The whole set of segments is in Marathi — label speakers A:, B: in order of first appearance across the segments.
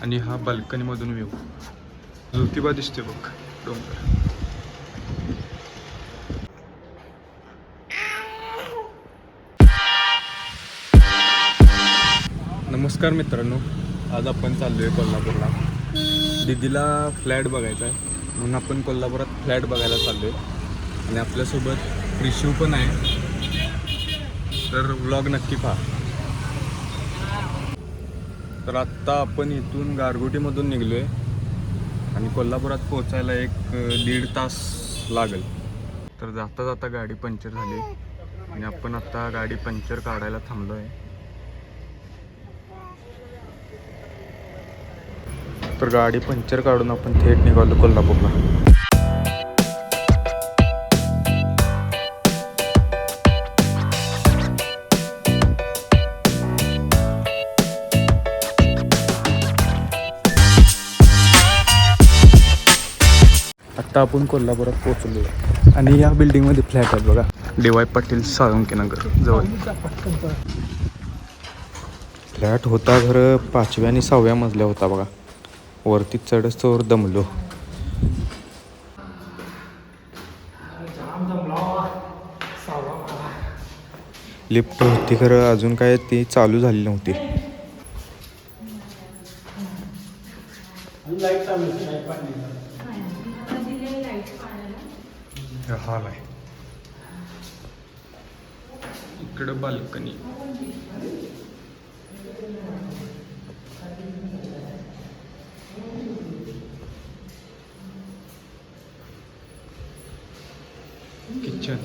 A: आणि हा बाल्कनीमधून व्ह्यू ज्योतिबा दिसते बघ डोंगर. नमस्कार मित्रांनो, आज आपण चाललो आहे कोल्हापूरला. दीदीला फ्लॅट बघायचा आहे म्हणून आपण कोल्हापुरात फ्लॅट बघायला चाललो आहे आणि आपल्यासोबत रिशिव पण आहे. तर व्लॉग नक्की पहा. तर आत्ता आपण इथून गारगोटीमधून निघलो आहे आणि कोल्हापुरात पोहोचायला 1-1.5 तास लागेल. तर जाता जाता गाडी पंक्चर झाली आणि आपण आत्ता गाडी पंक्चर काढायला थांबलो आहे. तर गाडी पंक्चर काढून आपण थेट निघालो कोल्हापूरला. आत्ता आपण कोल्हापुरात पोहोचलो आणि या बिल्डिंगमध्ये फ्लॅट आहेत बघा. डी.वाय. पाटील साळुंके नगर जवळ फ्लॅट होता. घर 5व्या आणि 6व्या मजल्या होता बघा. वरती चढस्तोवर दमलो. लिफ्ट होती खरं अजून काय ती चालू झाली नव्हती. हॉल आहे इकडं बाल्कनी. किचन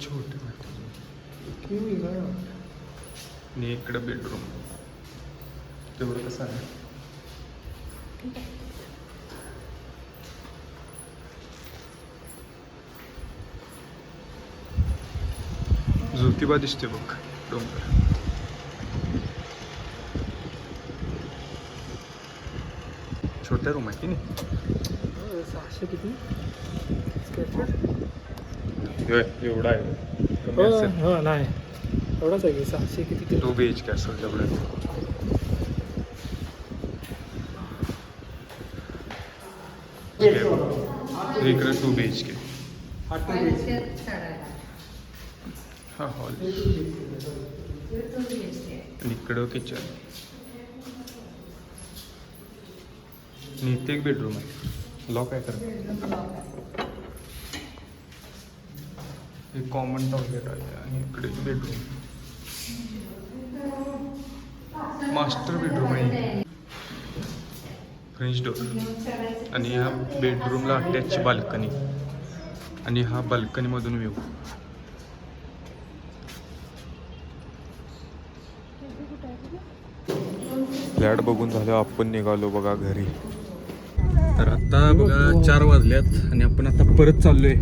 A: छोटे आणि इकडं बेडरूम. तेवढं कसं आहे. ज्योतिबा दिसते बघ डोंगर. छोट्या रूम आहे की नाही.
B: 600 किती
A: एवढा आहे.
B: हो नाही एवढाच आहे की 600 किती
A: 2 BHK असेल तेवढं. इकडे 2 BHK. हा हॉल आणि इकडं किचन आणि इथे एक बेडरूम आहे. लॉक आहे तर हे कॉमन टॉयलेट आहे आणि इकडे बेडरूम मास्टर बेडरूम आहे. फ्रेंच डोर आणि ह्या बेडरूमला अटॅच बाल्कनी आणि हा बाल्कनीमधून व्ह्यू. फ्लॅट बघून झालं आपण निघालो बघा घरी. तर आता बघा 4 वाजल्यात आणि आपण आता परत चाललोय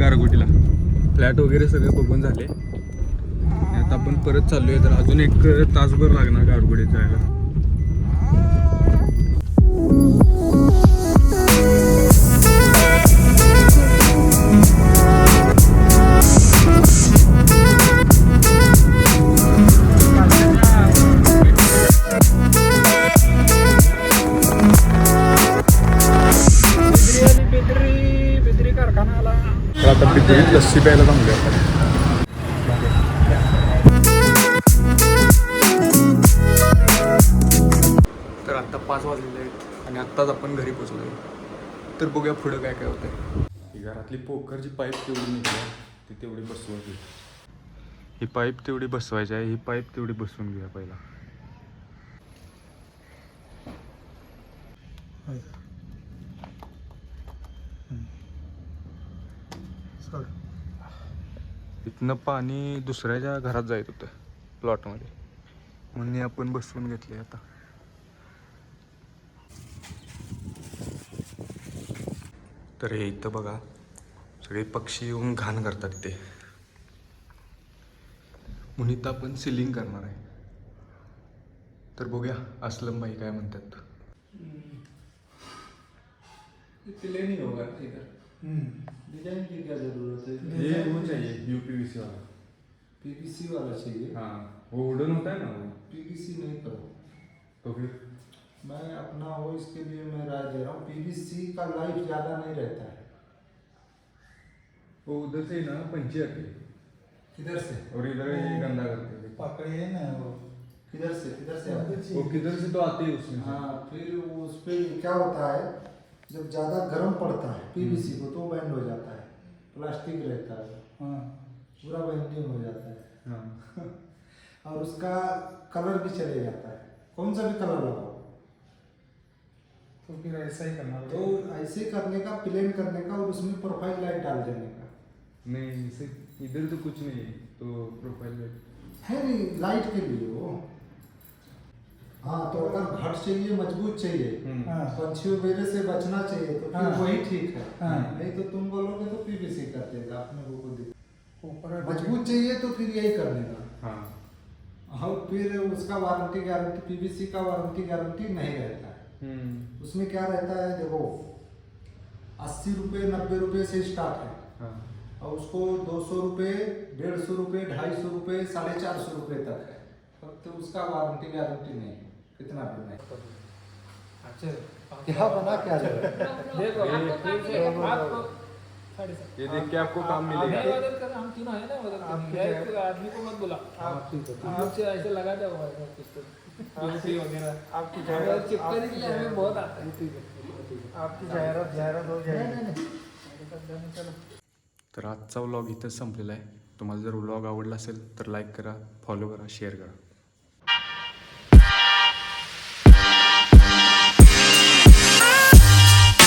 A: गारगोटीला. फ्लॅट वगैरे सगळे बघून झाले आणि आता आपण परत चाललोय. तर अजून 1 तासभर लागणार गारगोटीत जायला. तर आता बिदरीत लस्सी प्यायला थांबलो आपण. तर आता 5 वाजलेले आहेत आणि आत्ताच आपण घरी पोचलो. तर बघूया पुढं काय काय होतंय. ही घरातली पोखरची पाईप तेवढी निघली ती तेवढी बसवायची. ही पाईप तेवढी बसवायची आहे. ही पाईप तेवढी बसवून घेऊया पहिला. इथनं पाणी दुसऱ्याच्या घरात जायत होतं प्लॉटमध्ये म्हणून आपण बसवून घेतले. आता तर हे इथं बघा सगळे पक्षी येऊन घाण करतात ते म्हणून इथं आपण सिलिंग करणार आहे. तर बघूया असलम भाई काय म्हणतात.
C: नहीं होगा इधर डिजाइन की क्या जरूरत है?
A: ये वो चाहिए UPVC वाला.
C: PVC वाला चाहिए।
A: हाँ वो वुडन होता है ना वो।
D: पीवीसी नहीं करो।
A: तो फिर
D: मैं अपना हो इसके लिए मैं राय दे रहा हूँ, पीवीसी का लाइफ ज़्यादा नहीं रहता है।
A: वो उधर से ही ना पंछी आते हैं
D: किधर से?
A: और इधर ये गंदा करते हैं।
B: पकड़े है ना वो।
D: किधर से आते हैं?
A: वो किधर से तो आते हैं उसमें से।
D: हाँ, फिर वो उस पर क्या होता है, जब ज़्यादा गर्म पड़ता है पीवीसी को तो बैंड हो जाता है, प्लास्टिक रहता है,
B: हाँ
D: पूरा बैंडिंग हो जाता है।
A: हाँ
D: और उसका कलर भी चले जाता है, कौन सा भी कलर लगाओ।
B: तो फिर ऐसा ही करना
D: तो ऐसे करने का, प्लेन करने का और उसमें प्रोफाइल लाइट डाल देने का।
A: नहीं इसे इधर तो कुछ नहीं है तो प्रोफाइल
D: है नहीं, लाइट के लिए वो। हाँ, तो अगर घट चाहिए, मजबूत चाहिए,
B: हाँ
D: पंछियों वगैरह से बचना चाहिए तो फिर
B: हाँ।
D: वही ठीक है।
B: हाँ।
D: नहीं तो तुम बोलोगे तो पीवीसी कर देगा अपने को दिक्कत।
B: ऊपर
D: मजबूत चाहिए तो फिर यही करने का।
A: हाँ।
D: और फिर उसका वारंटी गारंटी, पीवीसी का वारंटी गारंटी नहीं रहता है। उसमें क्या रहता है, देखो 80 रुपये 90 रुपये से स्टार्ट है,
A: हाँ
D: और उसको 200 रुपये 150 रुपये 250 रुपये 450 रुपये तक है। तो उसका वारंटी गारंटी नहीं है, कितना भी नहीं।
B: अच्छा
D: क्या बना क्या जाए।
B: देखो
A: ये
B: फिर से आपको 7.5
A: ये देख के आपको काम
B: आप
A: मिलेगा।
B: नहीं मदद कर, हम तीनों है ना मदद करेंगे। एक आदमी को मत बुला, आप आपसे ऐसे लगा दो पीवीसी वगैरह
C: आपकी
B: हमें चिपकने के लिए हमें बहुत आता है।
C: आपकी जाहिरात हो जाएगी।
A: तर आजचा व्लॉग इथंच संपलेला आहे. तुम्हाला जर व्लॉग आवडला असेल तर लाईक करा, फॉलो करा, शेअर करा.